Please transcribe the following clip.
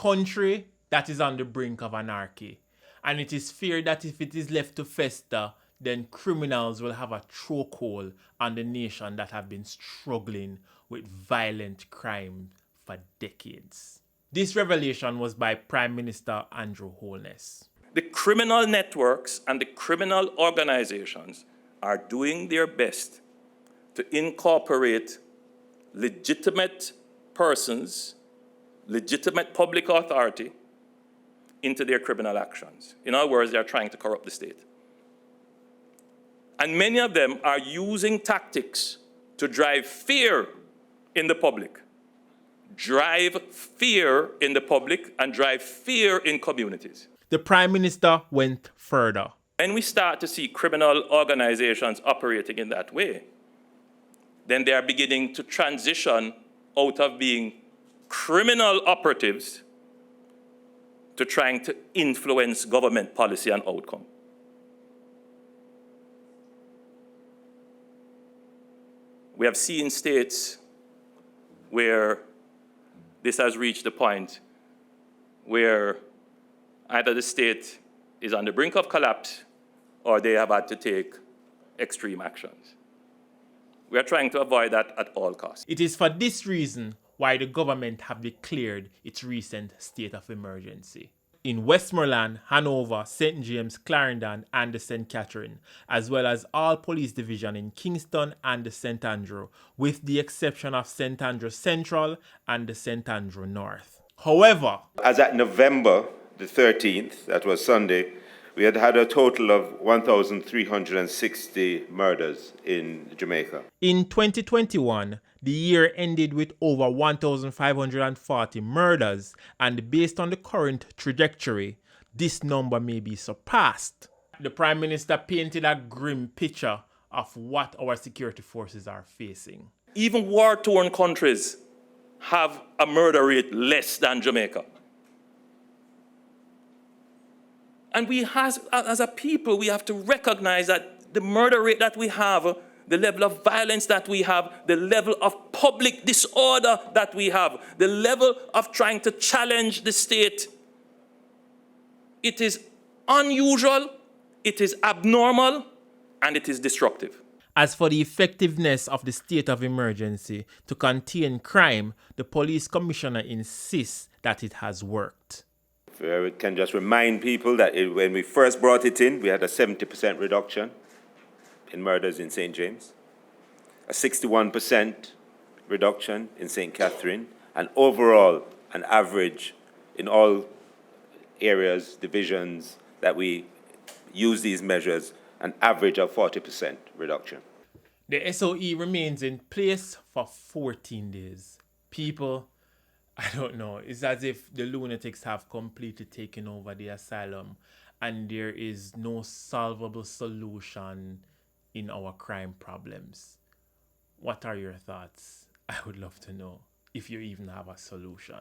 country that is on the brink of anarchy, and it is feared that if it is left to fester, then criminals will have a chokehold on the nation that have been struggling with violent crime for decades. This revelation was by Prime Minister Andrew Holness. The criminal networks and the criminal organizations are doing their best to incorporate legitimate persons, legitimate public authority into their criminal actions. In other words, they are trying to corrupt the state. And many of them are using tactics to drive fear in the public. Drive fear in the public and drive fear in communities. The Prime Minister went further. When we start to see criminal organizations operating in that way, then they are beginning to transition out of being criminal operatives to trying to influence government policy and outcome. We have seen states where this has reached the point where either the state is on the brink of collapse or they have had to take extreme actions. We are trying to avoid that at all costs. It is for this reason why the government have declared its recent state of emergency. In Westmoreland, Hanover, St. James, Clarendon, and the St. Catherine, as well as all police division in Kingston and the St. Andrew, with the exception of St. Andrew Central and the St. Andrew North. However, as at November the 13th, that was Sunday, we had a total of 1,360 murders in Jamaica. In 2021, the year ended with over 1,540 murders, and based on the current trajectory, this number may be surpassed. The Prime Minister painted a grim picture of what our security forces are facing. Even war-torn countries have a murder rate less than Jamaica. And we as a people, we have to recognize that the murder rate that we have, the level of violence that we have, the level of public disorder that we have, the level of trying to challenge the state, it is unusual, it is abnormal, and it is destructive. As for the effectiveness of the state of emergency to contain crime, the police commissioner insists that it has worked. We can just remind people that when we first brought it in, we had a 70% reduction in murders in St. James, a 61% reduction in St. Catherine, and overall an average in all areas, divisions that we use these measures, an average of 40% reduction. The SOE remains in place for 14 days. People, I don't know, it's as if the lunatics have completely taken over the asylum and there is no solvable solution in our crime problems. What are your thoughts? I would love to know if you even have a solution.